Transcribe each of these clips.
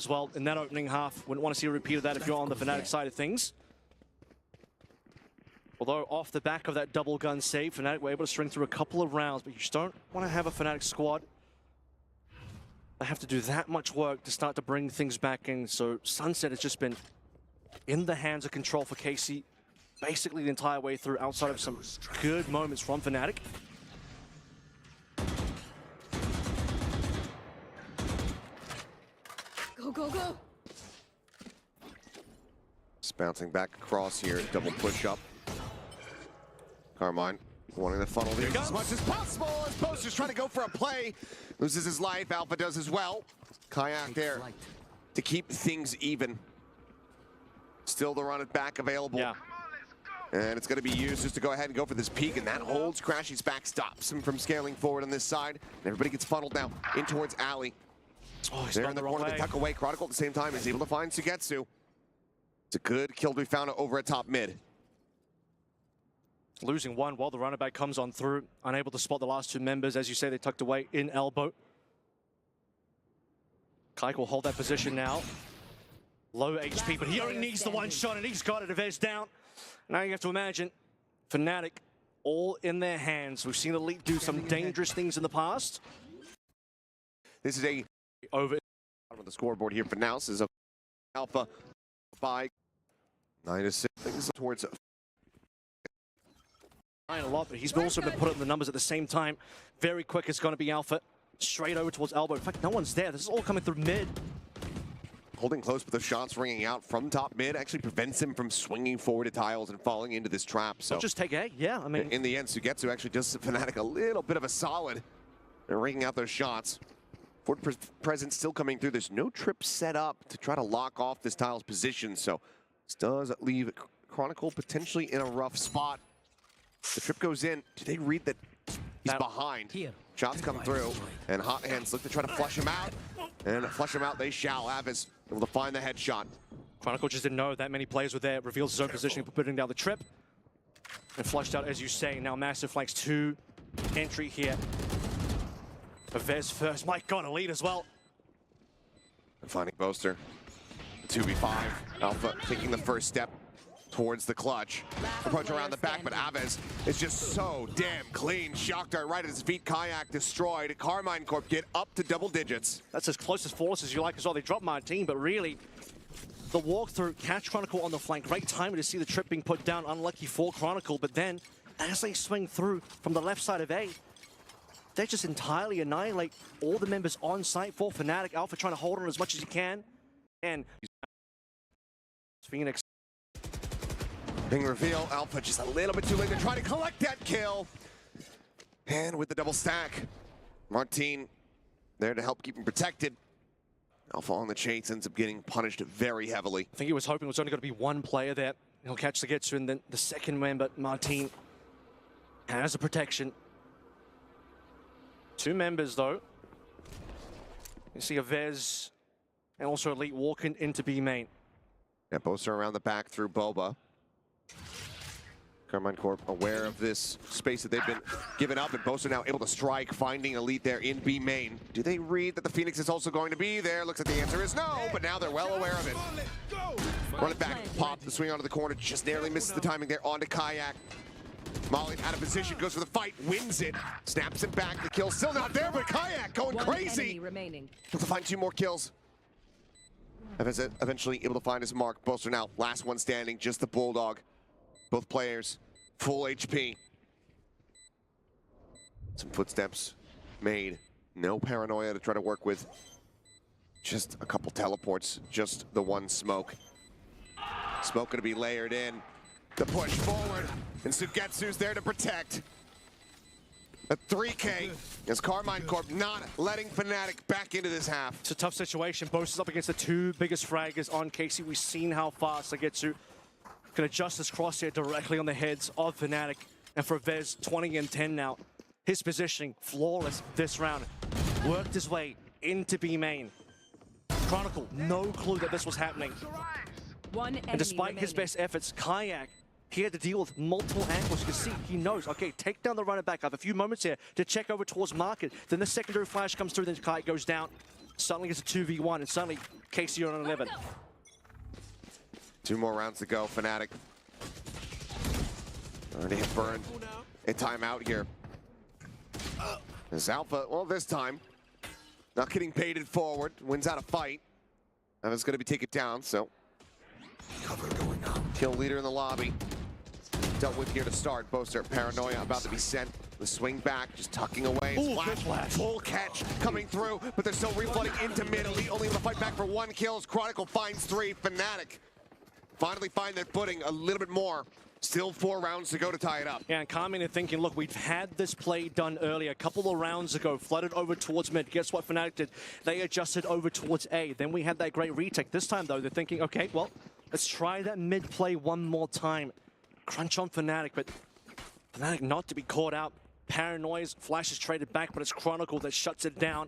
as well in that opening half. Wouldn't want to see a repeat of that if you're on the Fnatic side of things. Although off the back of that double gun save, Fnatic were able to string through a couple of rounds, but you just don't want to have a Fnatic squad. They have to do that much work to start to bring things back in. So Sunset has just been in the hands of control for KC basically the entire way through, outside of some good moments from Fnatic. Go, go, go! Just bouncing back across here, double push up. Carmine wanting to funnel these as much as possible as Boaster's trying to go for a play. Loses his life, Alpha does as well. Kayak there to keep things even. Still the run it back available. Yeah. And it's going to be used just to go ahead and go for this peak, and that holds Crashy's back, stops him from scaling forward on this side. And everybody gets funneled now in towards Alley. Oh, he's there in the corner, they tuck away. Chronicle at the same time is able to find Sugetsu. It's a good kill to be found over at top mid. Losing one while the runner back comes on through. Unable to spot the last two members. As you say, they tucked away in elbow. Kaik will hold that position now. Low HP, but he only needs the one shot, and he's got it. Avez down. Now you have to imagine Fnatic all in their hands. We've seen Elite do some dangerous things in the past. This is a over on the scoreboard here for now. This is a Alpha by 9-6. Things towards a lot, but he's also been putting the numbers at the same time. Very quick, it's going to be Alpha. Straight over towards elbow. In fact, no one's there. This is all coming through mid. Holding close, but the shots ringing out from top mid actually prevents him from swinging forward to tiles and falling into this trap. So I'll just take A, yeah. I mean, in the end, Sugetsu actually does Fnatic a little bit of a solid. They're ringing out those shots. Forward presence still coming through. There's no trip set up to try to lock off this tile's position. So this does leave Chronicle potentially in a rough spot. The trip goes in. Do they read that he's behind? Shots come through, and Hot Hands look to try to flush him out. And flush him out they shall. Avis able to find the headshot. Chronicle just didn't know that many players were there. Reveals his own positioning for putting down the trip. And flushed out, as you say. Now Massive flanks 2 entry here. Avez first. My God, a lead as well. And finding Boaster. 2v5. Alpha taking the first step towards the clutch. Approach around the back, but Avez is just so damn clean. Shock dart right at his feet. Kayak destroyed. Carmine Corp get up to double digits. That's as close as flawless as you like as well. They dropped Martin, but really, the walkthrough, catch Chronicle on the flank. Great timing to see the trip being put down. Unlucky for Chronicle, but then as they swing through from the left side of A, they just entirely annihilate all the members on site for Fnatic. Alpha trying to hold on as much as he can. And Phoenix. Being reveal, Alpha just a little bit too late to try to collect that kill. And with the double stack, Martin there to help keep him protected. Alpha on the chase ends up getting punished very heavily. I think he was hoping it was only going to be one player there. He'll catch Sugetsu, and then the second member, Martin, has a protection. 2 members though. You see Avez and also Elite walking into B main. Yeah, Boaster around the back through Boba. Carmine Corp aware of this space that they've been given up, and Boaster now able to strike, finding Elite there in B main. Do they read that the Phoenix is also going to be there? Looks like the answer is no, but now they're well aware of it. Run it back, pop the swing onto the corner, just narrowly misses the timing there, onto Kayak. Molly out of position, goes for the fight, wins it, snaps it back, the kill still not there, but Kayak going crazy. Able to find 2 more kills. Eventually able to find his mark. Boaster now, last one standing, just the Bulldog. Both players, full HP. Some footsteps made. No paranoia to try to work with. Just a couple teleports, just the one smoke. Smoke gonna be layered in. The push forward, and Sugetsu's there to protect. A 3K as Carmine Corp not letting Fnatic back into this half. It's a tough situation. Boaster's up against the 2 biggest fraggers on KC. We've seen how fast Sugetsu can adjust his crosshair directly on the heads of Fnatic. And for Avez, 20 and 10 now. His positioning, flawless this round. Worked his way into B main. Chronicle, no clue that this was happening. And despite his best efforts, Kayak, he had to deal with multiple angles. You can see, he knows, okay, take down the runner back. I have a few moments here to check over towards market. Then the secondary flash comes through, then Kayak goes down. Suddenly it's a 2v1, and suddenly Casey are on 11. 2 more rounds to go. Fnatic already have burned a timeout here. As Alpha, well, this time, not getting baited forward, wins out a fight. And it's going to be taken down, so. Kill leader in the lobby. Dealt with here to start. Boaster, Paranoia about to be sent. The swing back, just tucking away. Ooh, flash. Full catch coming through, but they're still reflooding into mid. Elite only able to fight back for 1 kill as Chronicle finds 3. Fnatic finally find their footing a little bit more. Still 4 rounds to go to tie it up. Yeah, and coming and thinking, look, we've had this play done earlier, a couple of rounds ago, flooded over towards mid. Guess what Fnatic did? They adjusted over towards A. Then we had that great retake. This time, though, they're thinking, okay, well, let's try that mid play one more time. Crunch on Fnatic, but Fnatic not to be caught out. Paranoia's flash is traded back, but it's Chronicle that shuts it down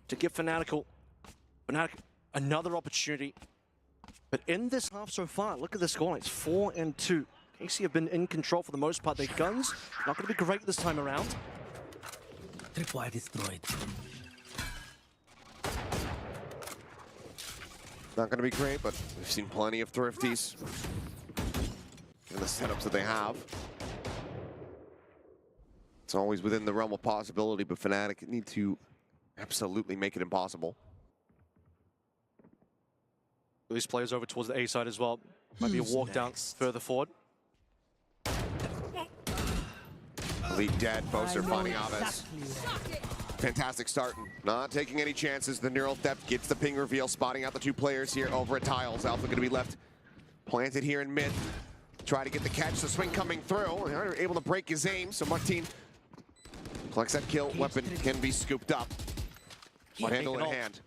to give Fnatic another opportunity. But in this half so far, look at the scoreline. It's 4-2. KC have been in control for the most part. Their guns not going to be great this time around. Tripwire destroyed. Not going to be great, but we've seen plenty of thrifties in the setups that they have. It's always within the realm of possibility, but Fnatic need to absolutely make it impossible. These players over towards the A side as well. Might be a walk down further forward. Elite dead, Boaster finding Aves. Fantastic start, not taking any chances. The neural depth gets the ping reveal, spotting out the 2 players here over at Tiles. Alpha going to be left planted here in mid. Try to get the catch, the swing coming through. They're able to break his aim, so Martin collects that kill. Weapon can be scooped up. Handle in hand.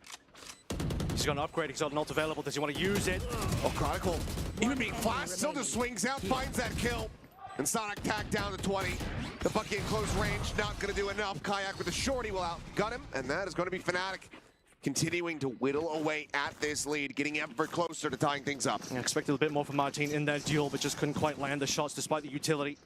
He's got an upgrade, he's got an ult available. Does he want to use it? Oh, Chronicle, even being flashed, still just swings out, finds that kill. And Sonic tack down to 20. The bucket in close range, not going to do enough. Kayak with the shorty will outgun him, and that is going to be Fnatic continuing to whittle away at this lead, getting ever closer to tying things up. I expected a bit more from Martin in that duel, but just couldn't quite land the shots despite the utility.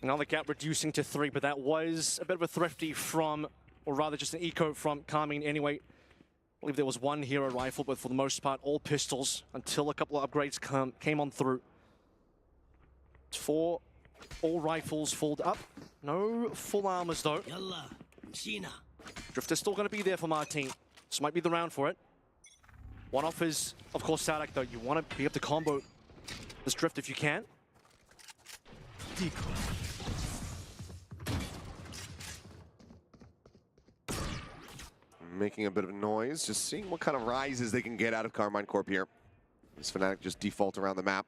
Now the gap reducing to 3, but that was a bit of a thrifty from, or rather just an eco from Carmine anyway. I believe there was 1 hero rifle, but for the most part, all pistols until a couple of upgrades came on through. 4 all rifles fold up. No full armors though. Drift is still going to be there for Martin. This might be the round for it. One off is, of course, Sadak though. You want to be able to combo this Drift if you can. Making a bit of noise, just seeing what kind of rises they can get out of Carmine Corp here. This Fnatic just default around the map.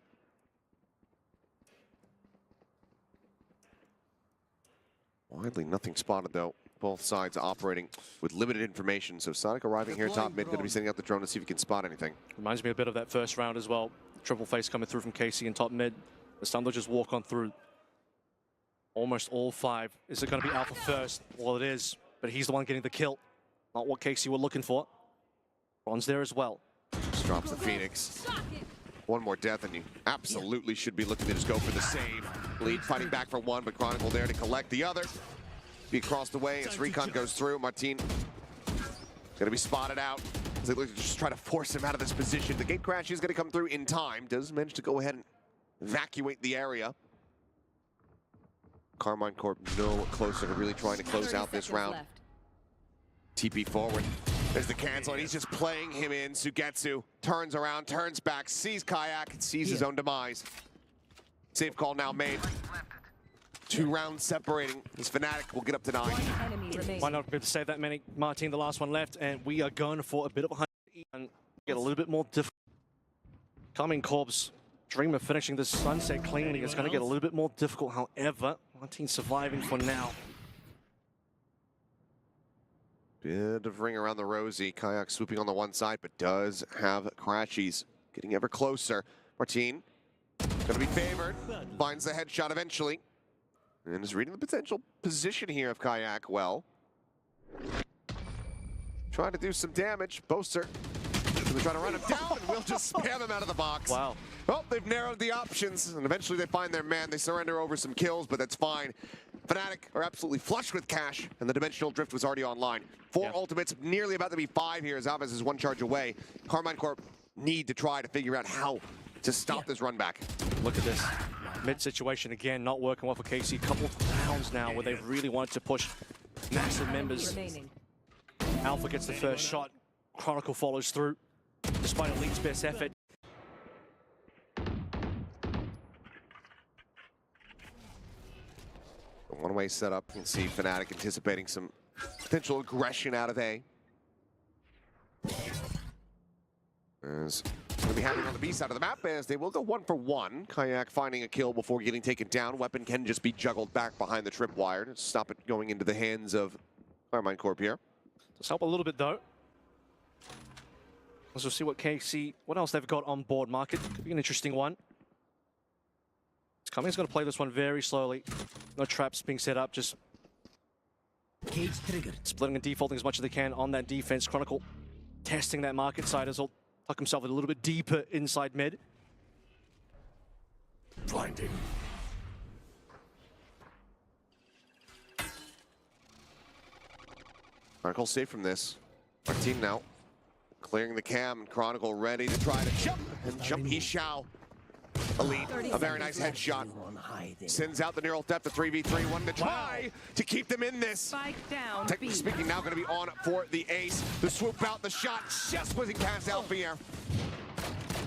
Widely nothing spotted though. Both sides operating with limited information. So Sonic arriving here top mid, going to be sending out the drone to see if he can spot anything. Reminds me a bit of that first round as well. Triple face coming through from KC in top mid. The Stun, they'll just walk on through. Almost all 5. Is it going to be Alpha first? Well, it is, but he's the one getting the kill. Not what KC were looking for. Bronze there as well. Just drops the Phoenix. 1 more death and you absolutely should be looking to just go for the save. Lead fighting back for 1, but Chronicle there to collect the other. Be across the way as Recon goes through. Martin going to be spotted out as they look to just try to force him out of this position. The gate crash is going to come through in time. Does manage to go ahead and evacuate the area. Carmine Corp no closer to really trying to close out this round. TP forward. There's the cancel, and he's just playing him in. Sugetsu turns around, turns back, sees Kayak, and sees his own demise. Save call now made. 2 rounds separating. This Fnatic will get up to 9. Why not be able to save that many? Martin, the last one left, and we are going for a bit of a hunt and get a little bit more difficult. Coming Corp's dream of finishing this sunset cleanly is going to get a little bit more difficult. However, Martin surviving for now. Bit of ring around the rosy. Kayak swooping on the one side, but does have Crashies getting ever closer. Martin going to be favored. Finds the headshot eventually. And is reading the potential position here of Kayak well. Trying to do some damage. Boaster trying to run him down, and we'll just spam him out of the box. Wow. Well, they've narrowed the options, and eventually they find their man. They surrender over some kills, but that's fine. Fnatic are absolutely flush with cash, and the Dimensional Drift was already online. 4 ultimates, nearly about to be 5 here as Alves is 1 charge away. Carmine Corp need to try to figure out how to stop this run back. Look at this. Mid situation again, not working well for KC. Couple of rounds now where they really wanted to push massive members. Alpha gets the first shot. Chronicle follows through, despite Elite's best effort. One-way setup. You can see Fnatic anticipating some potential aggression out of A. As going to be happening on the B side of the map as they will go 1 for 1. Kayak finding a kill before getting taken down. Weapon can just be juggled back behind the tripwire to stop it going into the hands of Carmine Corp here. Does help a little bit though. Let's just see what else they've got on board. Market could be an interesting one. Cummings going to play this one very slowly. No traps being set up, just Cage triggered. splitting and defaulting as much as they can on that defense. Chronicle testing that market side as he'll tuck himself a little bit deeper inside mid. Blinding. Chronicle safe from this. Martin now clearing the cam. Chronicle ready to try to jump. And jump he shall. Elite, a very nice headshot. Sends out the neural depth to 3v3. One to try to keep them in this. Spike down. Technically speaking, now going to be on for the ace. The swoop out, the shot just wasn't cast out for here.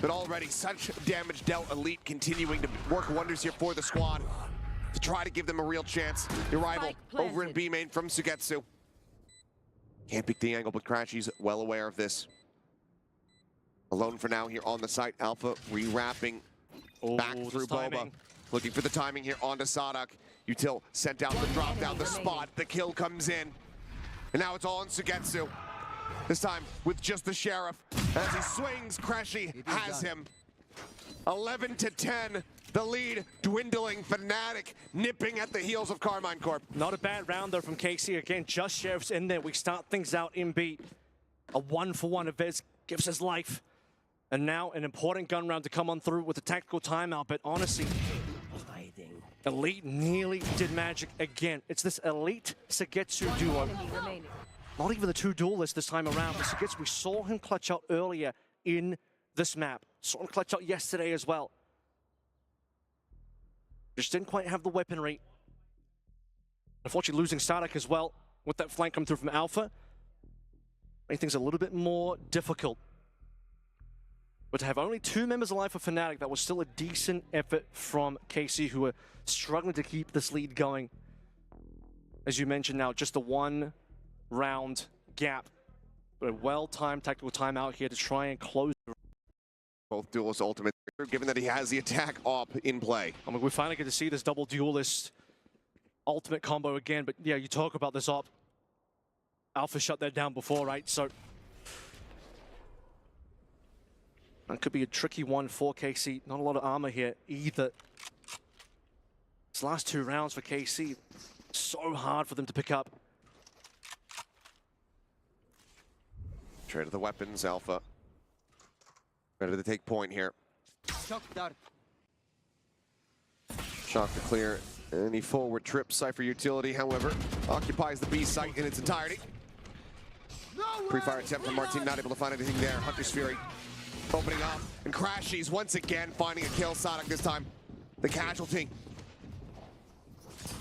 But already such damage dealt. Elite continuing to work wonders here for the squad to try to give them a real chance. The arrival over in B main from Sugetsu. Can't pick the angle, but Crashy's well aware of this. Alone for now here on the site. Alpha rewrapping back through Boba. Looking for the timing here onto Sadak. Util sent out the drop down the spot. The kill comes in. And now it's all on Sugetsu. This time with just the Sheriff. As he swings, Crashy has him. 11 to 10. The lead dwindling. Fnatic nipping at the heels of Carmine Corp. Not a bad round though from KC. Again, just Sheriff's in there. We start things out in B. A 1-for-1 of Vez gives his life. And now an important gun round to come on through with a tactical timeout, but honestly, Elite nearly did magic again. It's this Elite Sugetsu duo. Not even the 2 duelists this time around, but Sugetsu, we saw him clutch out earlier in this map. Saw him clutch out yesterday as well. Just didn't quite have the weaponry. Unfortunately, losing Sadak as well with that flank coming through from Alpha. Making things a little bit more difficult. But to have only 2 members alive for Fnatic, that was still a decent effort from KC, who are struggling to keep this lead going. As you mentioned now, just a 1-round gap. But a well-timed tactical timeout here to try and close. Both duelist ultimates, given that he has the attack op in play. I mean, we finally get to see this double duelist ultimate combo again. But yeah, you talk about this op. Alpha shut that down before, right? So that could be a tricky one for KC. Not a lot of armor here either. These last 2 rounds for KC, so hard for them to pick up. Trade of the weapons, Alpha. Ready to take point here. Shock to clear any forward trip. Cypher utility, however, occupies the B site in its entirety. Pre-fire attempt from Martin, not able to find anything there. Hunter's Fury opening up, and Crashies once again finding a kill. Sonic this time, the casualty.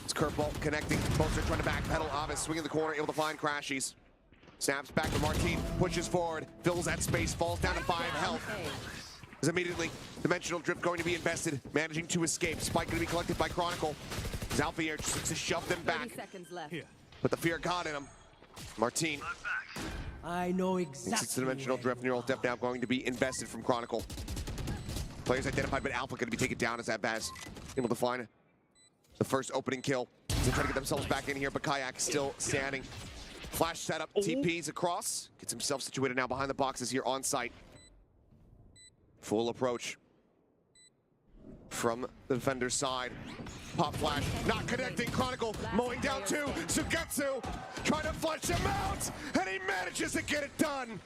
It's curveball connecting. Both are trying to backpedal. Avis swinging the corner, able to find Crashies. Snaps back to Martin, pushes forward, fills that space, falls down to 5 health. Is immediately Dimensional Drift going to be invested, managing to escape. Spike going to be collected by Chronicle. Zalfier just looks to shove them back. 30 seconds left. But the fear got in him. Martin. I know exactly. It's the Dimensional Drift, neural depth now going to be invested from Chronicle. Players identified, but Alpha going to be taken down as Abaz able to find the first opening kill. They try to get themselves back in here, but Kayak still standing. Flash setup, TPs across. Gets himself situated now behind the boxes here on site. Full approach from the defender's side. Pop flash, not connecting. Chronicle mowing down 2. Sugetsu trying to flush him out, and he manages to get it done.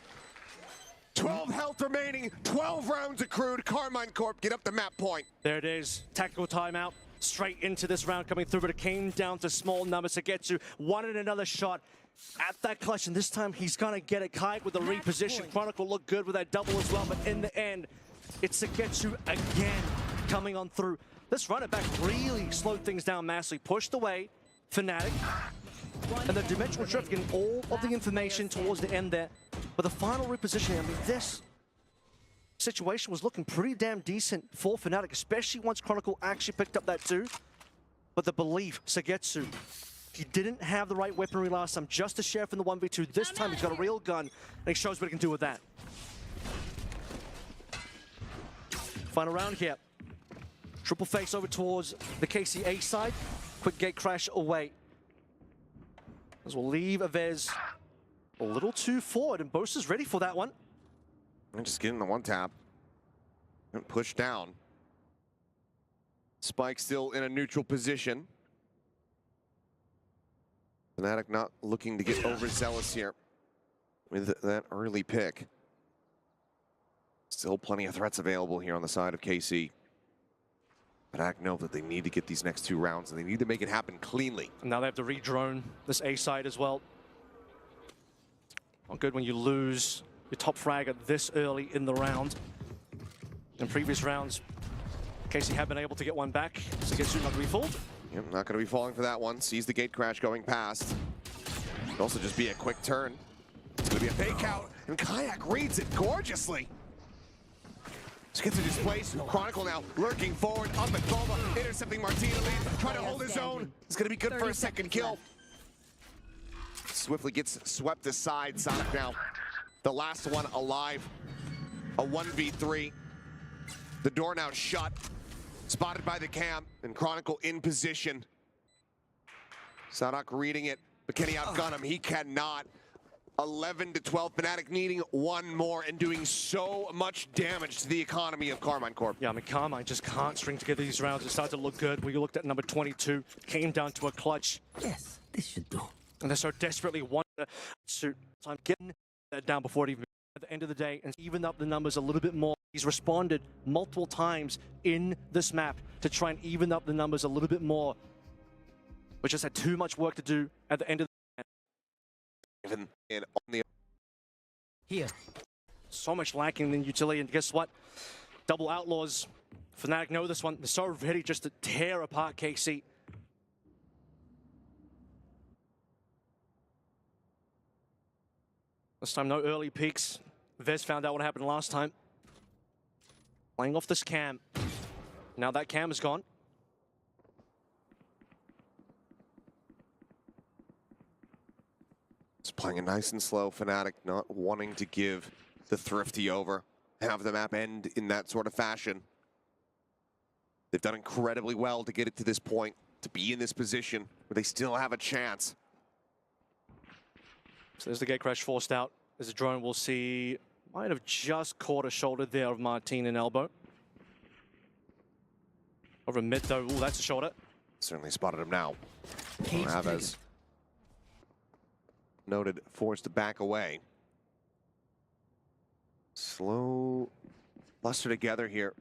12 health remaining, 12 rounds accrued. Carmine Corp get up the map point. There it is, tactical timeout. straight into this round coming through, but it came down to small numbers. Sagetsu wanted another shot at that clutch, and this time he's gonna get it. Kayak with the reposition. Chronicle looked good with that double as well, but in the end, it's Sagetsu again coming on through. This runner back really slowed things down massively, pushed away Fnatic, and the dimensional drift getting all of the information towards the end there. But the final repositioning, I mean, this situation was looking pretty damn decent for Fnatic, especially once Chronicle actually picked up that 2. But the belief, Sagetsu, he didn't have the right weaponry last time, just a sheriff in the 1v2. This time he's got a real gun, and he shows what he can do with that. Final round here. Triple face over towards the KCA side. Quick gate crash away. As we'll leave Avez a little too forward, and Bosa's ready for that one. And just getting the one tap and push down. Spike still in a neutral position. Fnatic not looking to get overzealous here with that early pick. Still plenty of threats available here on the side of KC. Fnatic know that they need to get these next 2 rounds, and they need to make it happen cleanly. And now they have to re-drone this A side as well. Not good when you lose your top fragger this early in the round. In previous rounds, KC have been able to get one back. Sagetsu not going to be fooled. Yep, not going to be falling for that one. Sees the gate crash going past. Could also just be a quick turn. It's going to be a fake out, and Kayak reads it gorgeously. Just gets a displace. Chronicle now lurking forward, up at Boma, intercepting Martina lead, trying to hold his own. It's going to be good for a second kill. Swiftly gets swept aside. Sonic now the last one alive. A 1v3. The door now shut. Spotted by the cam, and Chronicle in position. Sadok reading it, but can he outgun him? He cannot. 11 to 12, Fnatic needing one more and doing so much damage to the economy of Carmine Corp. Yeah, I mean, Carmine just can't string together these rounds. It started to look good. We looked at number 22, came down to a clutch. Yes, this should do. And they so desperately want to shoot. So I'm getting that down before it even at the end of the day and even up the numbers a little bit more. He's responded multiple times in this map to try and even up the numbers a little bit more. We just had too much work to do at the end of the day. Even in on the Here. So much lacking in utility, and guess what? Double Outlaws. Fnatic know this one. They're so ready just to tear apart KC. This time, no early peaks. Vez found out what happened last time. Playing off this cam. Now that cam is gone. It's playing it nice and slow. Fnatic not wanting to give the Thrifty over. Have the map end in that sort of fashion. They've done incredibly well to get it to this point, to be in this position where they still have a chance. So there's the gate crash forced out. There's a drone we'll see. Might have just caught a shoulder there of Martin and elbow. Over mid though. Ooh, that's a shoulder. Certainly spotted him now. Cage Havez noted, forced to back away. Slow cluster together here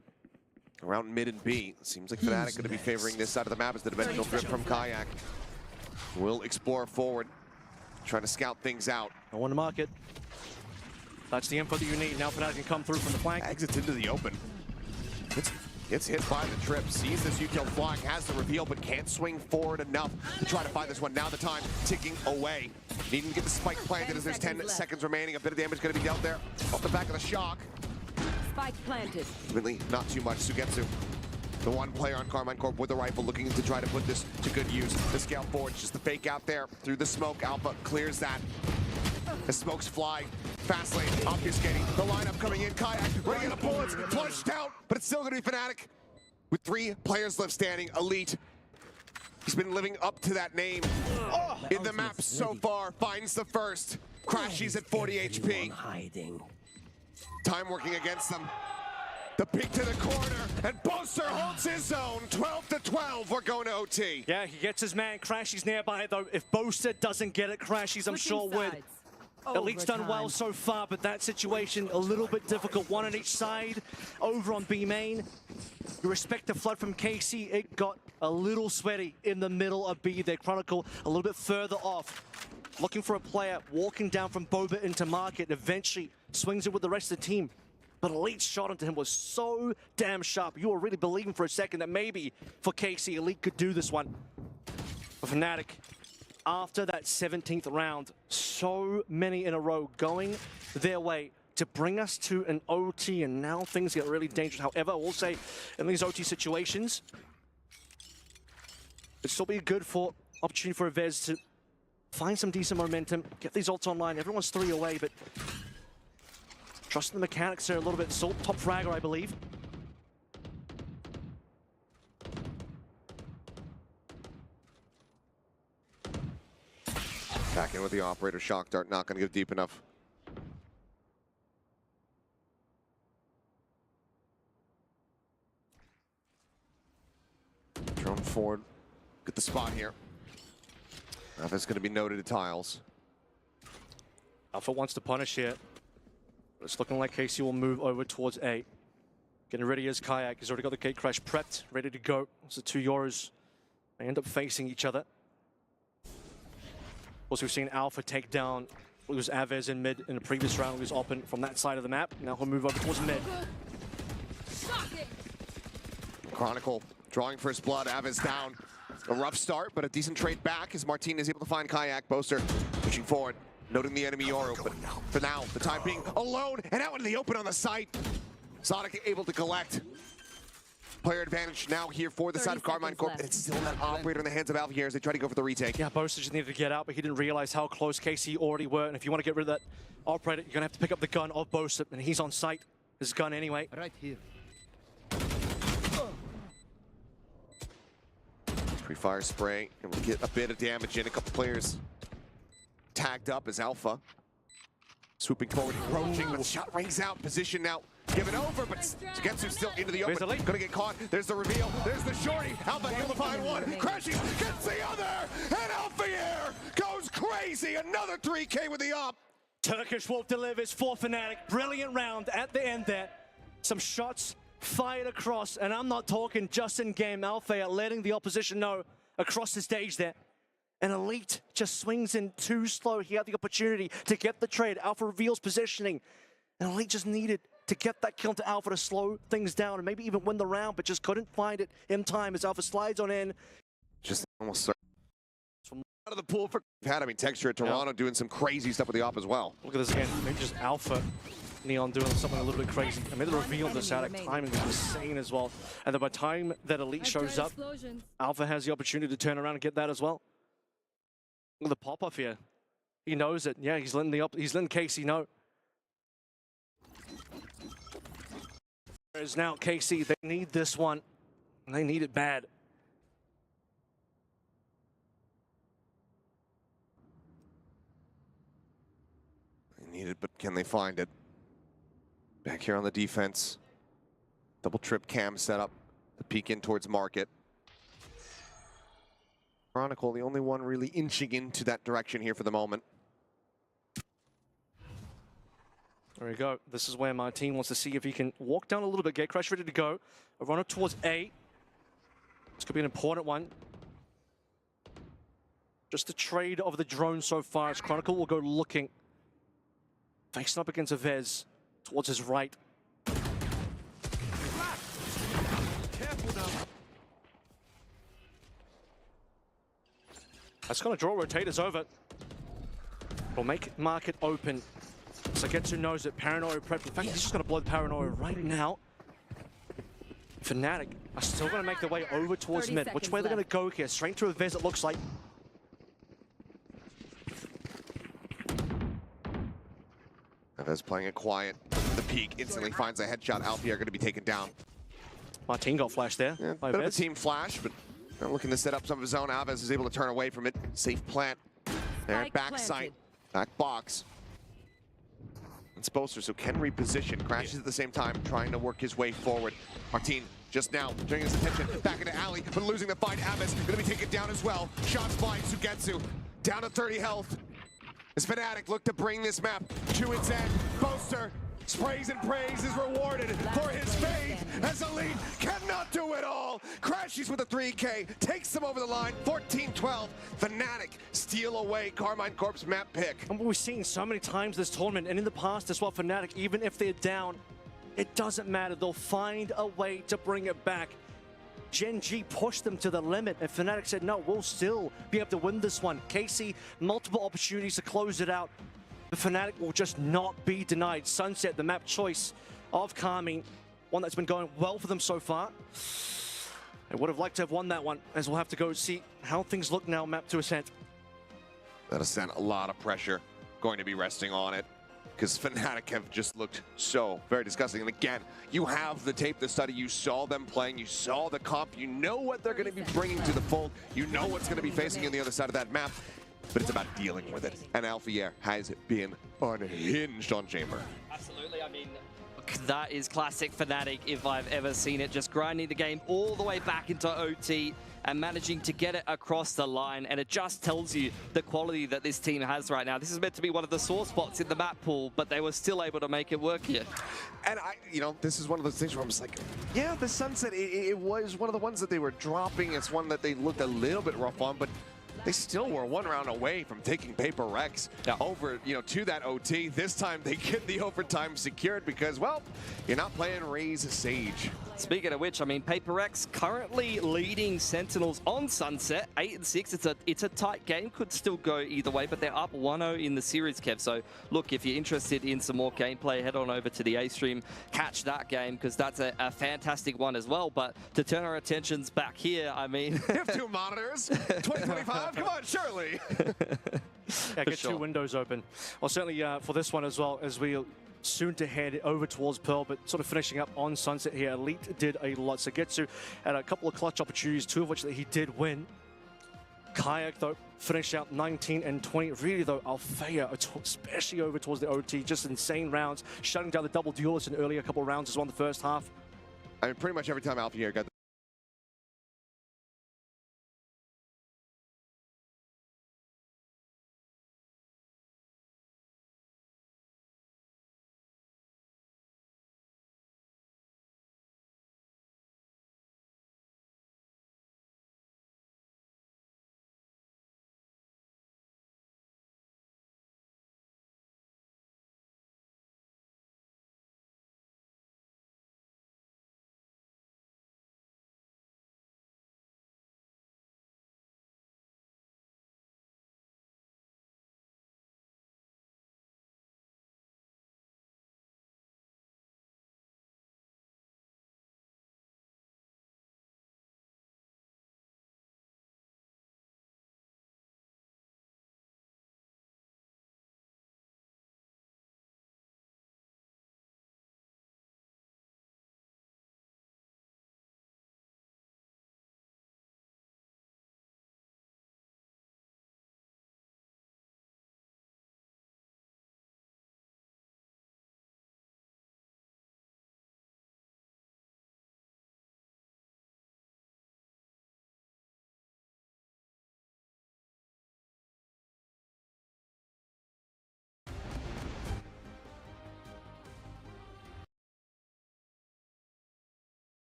around mid and B. Seems like Fnatic going to be favoring this side of the map as the dimensional drift from Kayak will explore forward, trying to scout things out. No one to mark it. That's the info that you need. Now Fnatic can come through from the flank. Exits into the open. Gets hit by the trip, sees this util flying, has the reveal, but can't swing forward enough to try to find this one. Now the time ticking away. Needing to get the spike planted as there's 10 seconds remaining. A bit of damage going to be dealt there off the back of the shock. Spike planted. Ultimately, not too much. Sugetsu, the one player on Carmine Corp with the rifle, looking to try to put this to good use. The scale forward, just the fake out there through the smoke. Alpha clears that. The smokes fly. Fast lane, obfuscating. The lineup coming in. Kayak running out of bullets, flushed out, but it's still going to be Fnatic. With 3 players left standing, Elite. He's been living up to that name in the map so far. Finds the first. Crashes at 40 HP. Hiding. Time working against them. The peek to the corner, and Boaster holds his own. 12 to 12. We're going to OT. Yeah, he gets his man. Crashy's nearby though. If Boaster doesn't get it, Crashy's I'm sure would. Elite's done well so far, but that situation a little bit difficult. One on each side. Over on B main. You respect the flood from KC. It got a little sweaty in the middle of B there. Chronicle a little bit further off. Looking for a player walking down from Boba into market. Eventually swings it with the rest of the team. But Elite's shot onto him was so damn sharp. You were really believing for a second that maybe for KC, Elite could do this one. But Fnatic, after that 17th round, so many in a row going their way to bring us to an OT, and now things get really dangerous. However, I will say, in these OT situations, it'd still be a good opportunity for Vez to find some decent momentum, get these ults online. Everyone's 3 away, but trusting the mechanics there a little bit. Salt, top fragger, I believe. Back in with the operator. Shock dart not going to give deep enough. Drone forward. Get the spot here. Now that's going to be noted to tiles. Alpha wants to punish here. But it's looking like KC will move over towards A. Getting ready as Kayak. He's already got the gate crash prepped, ready to go. So 2 Yoros, they end up facing each other. Also, we've seen Alpha take down, it was Aves in mid in the previous round. It was Open from that side of the map. Now he'll move over towards mid. Chronicle drawing first blood. Aves down. A rough start, but a decent trade back as Martin is able to find Kayak. Boaster pushing forward, noting the enemy Yoro, but for now, the time being alone and out into the open on the site. Sonic able to collect. Player advantage now here for the side of Carmine Corp. It's still that operator in the hands of Alpha here as they try to go for the retake. Yeah, Boaster just needed to get out, but he didn't realize how close KC already were. And if you want to get rid of that operator, you're going to have to pick up the gun of Boaster, and he's on site. His gun anyway. Right here. Pre-fire spray, and we'll get a bit of damage in. A couple players tagged up as Alpha. Swooping forward, approaching, but the shot rings out. Position now, give it over, but Sugetsu still into the open. Gonna get caught. There's the reveal. There's the shorty. Alpha able to find one. Crashing, gets the other, and Alpha here goes crazy. Another 3K with the up. Turkish Wolf delivers for Fnatic. Brilliant round at the end there. Some shots fired across, and I'm not talking just in game. Alpha letting the opposition know across the stage there. And Elite just swings in too slow. He had the opportunity to get the trade. Alpha reveals positioning. And Elite just needed to get that kill to Alpha to slow things down and maybe even win the round, but just couldn't find it in time as Alpha slides on in. Just almost out of the pool for Pat. I mean, Texture at Toronto doing some crazy stuff with the op as well. Look at this again. Maybe just Alpha Neon doing something a little bit crazy. I mean, the reveal of the static timing was insane as well. And then by the time that Elite shows up, Alpha has the opportunity to turn around and get that as well. Look at the pop-off here. He knows it. Yeah, he's letting KC know. Whereas now KC, they need this one. And they need it bad. They need it, but can they find it? Back here on the defense. Double trip cam setup to peek in towards market. Chronicle, the only one really inching into that direction here for the moment. There we go. This is where my team wants to see if he can walk down a little bit. Get Crash ready to go. A runner towards A. This could be an important one. Just the trade of the drone so far as Chronicle will go looking. Facing up against a Vez towards his right. That's going to draw rotators over. Will make market open. Sugetsu knows it. Paranoia prep. In fact, he's just going to blow the Paranoia right now. Fnatic are still going to make their way over towards mid. Which way they're going to go here? Straight to a Vez, it looks like. Vez playing it quiet. The peak instantly finds a headshot. Alfie are going to be taken down. Martin got flashed there. Yeah, bit of a team flash, but looking to set up some of his own. Alves is able to turn away from it. Safe plant. There, back sight, back box. It's Boaster, so can reposition. Crashes at the same time, trying to work his way forward. Martin just now turning his attention back into alley, but losing the fight. Abbas going to be taken down as well. Shots flying. Sugetsu down to 30 health. As Fnatic look to bring this map to its end, Boaster sprays and prays is rewarded for his fate as Elite cannot do it all. Crashes with a 3K, takes them over the line, 14-12. Fnatic steal away Carmine Corp's map pick. And what we've seen so many times this tournament, and in the past as well, Fnatic, even if they're down, it doesn't matter. They'll find a way to bring it back. Gen G pushed them to the limit, and Fnatic said, no, we'll still be able to win this one. Casey, multiple opportunities to close it out. The Fnatic will just not be denied. Sunset, the map choice of Carmine, one that's been going well for them so far. They would have liked to have won that one, as we'll have to go see how things look now, map to Ascent. That Ascent, a lot of pressure going to be resting on it, because Fnatic have just looked so very disgusting. And again, you have the tape, the study, you saw them playing, you saw the comp, you know what they're going to be bringing to the fold, you know what's going to be facing on the other side of that map. But it's about dealing with it. And Alfier has been unhinged on Chamber. Absolutely. I mean, that is classic Fnatic if I've ever seen it. Just grinding the game all the way back into OT and managing to get it across the line. And it just tells you the quality that this team has right now. This is meant to be one of the sore spots in the map pool, but they were still able to make it work here. And this is one of those things where I'm just like, yeah, the Sunset, it was one of the ones that they were dropping. It's one that they looked a little bit rough on, but they still were one round away from taking Paper Rex over, to that OT. This time they get the overtime secured because, well, you're not playing Raze Sage. Speaking of which, I mean, Paper Rex currently leading Sentinels on Sunset, 8-6. It's a tight game, could still go either way, but they're up 1-0 in the series, Kev. So, look, if you're interested in some more gameplay, head on over to the A stream, catch that game, because that's a fantastic one as well. But to turn our attentions back here, I mean... You have two monitors, 2025, come on, surely. Yeah, get two windows open. Well, certainly for this one as well, as we soon to head over towards Pearl, but sort of finishing up on Sunset here. Elite did a lot. Sagetsu had a couple of clutch opportunities, two of which that he did win. Kayak, though, finished out 19 and 20. Really, though, Alfea, especially over towards the OT, just insane rounds, shutting down the double duelists in earlier couple of rounds as well in the first half. I mean, pretty much every time Alfea got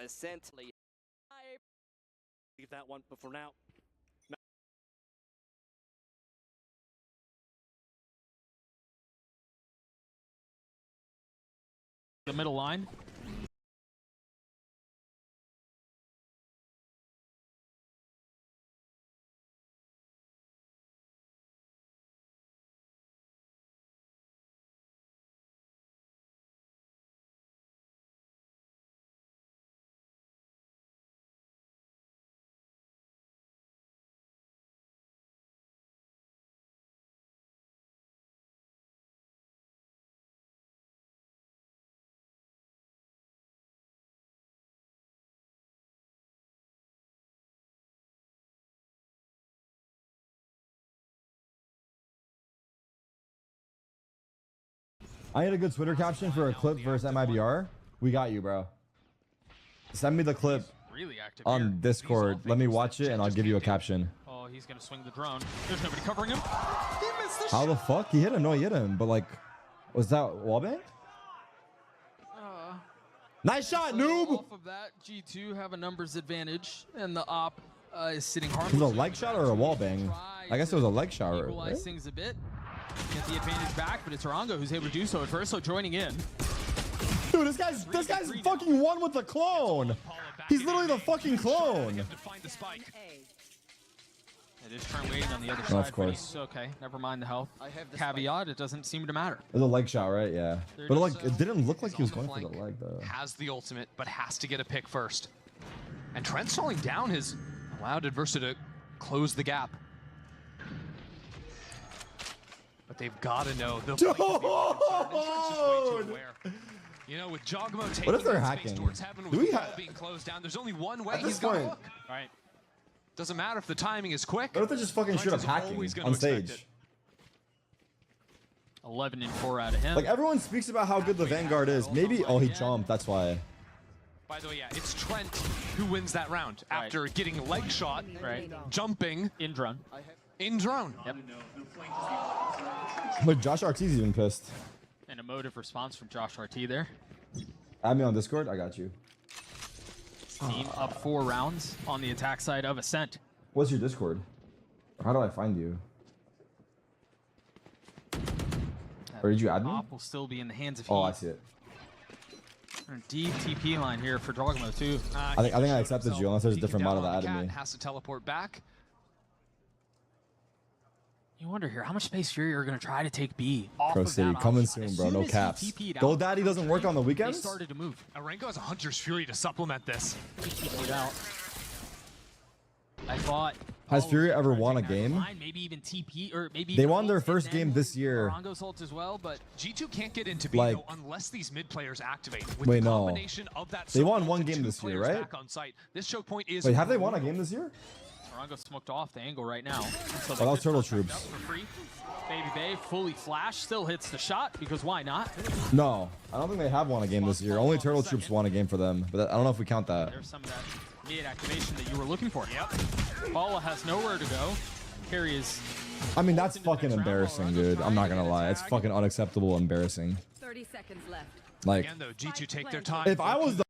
Essentially, Leave that one, but for now, the middle line. I need a good Twitter caption for a clip versus MIBR. We got you, bro. Send me the clip Really active on here. Discord. Let me watch it and I'll give you a caption. Oh, he's gonna swing the drone. There's nobody covering him. He missed the How the fuck? He hit him. No, he hit him. But like, was that wallbang? Nice shot, noob. Off of that, G2 have a numbers advantage, and the op is sitting hard. Was it a leg shot or a wallbang? I guess it was a leg shot. Equalize Right? things a bit. Get the advantage back, but it's Orango who's able to do so at first. So joining in. Dude, this guy's fucking one with the clone. He's literally the fucking clone. It is Trent waiting on the other side. of but course. he's okay. Never mind the health. Caveat: it doesn't seem to matter. It was a leg shot, right? Yeah. There But it like, is. it didn't look like he was on the going for the flank, leg though. Has the ultimate, but has to get a pick first. And Trent stalling down has allowed Adversa to close the gap. But they've got to know the flank will be concerned, and Trent's just way too aware. You know, with Jogmo taking What if they're that space hacking? towards heaven Do with we the ball ha- being closed down, there's only one way At this he's going to point- look. Right. Doesn't matter if the timing is quick. What if they're just fucking Trent straight up is hacking always gonna on expect stage? it. 11 and 4 out of him. Like everyone speaks about how good the Vanguard is. Maybe he jumped. That's why. By the way, yeah, it's Trent who wins that round after getting leg shot, Right. jumping In drone. in drone. Yep. But Josh RT's even pissed. An emotive response from Josh RT there. Add me on Discord. I got you. Team up 4 rounds on the attack side of Ascent. What's your Discord? Or how do I find you? Or did you add me? Op will still be in the hands of Oh, I Heat. see it. Deep TP line here for Dogmo too. I think I accepted you unless there's a different model that added me. Has to teleport back. You wonder here, how much space Fury are going to try to take B off Pro of City that coming option? soon, As bro. No as he caps. TP'd out, GoDaddy doesn't work on the they weekends. started to move. Arenko has a Hunter's Fury to supplement this. He TP'd out. I thought. Has Fury ever won a taking that game? line, maybe even TP or maybe They even won their ult and first game then this year. Orango's ult as well, but G2 can't get into B Like- though, unless these mid players activate. With Wait, the no. combination of that They won support one to game two this year, players right? back on site. This choke point is Wait, have they won a game this year? Orango smoked off the angle right now. So that was Turtle Troops. For free. Baby Bay fully flash, still hits the shot because why not? No, I don't think they have won a game this year. Only Turtle Troops won a game for them, but I don't know if we count that. There's some of that mid activation that you were looking for. Yep. Paula has nowhere to go. Carry is. I mean, that's fucking embarrassing, dude. I'm not gonna lie. It's fucking unacceptable, embarrassing. 30 seconds left. Like, Again though, G2 take their time. if I was the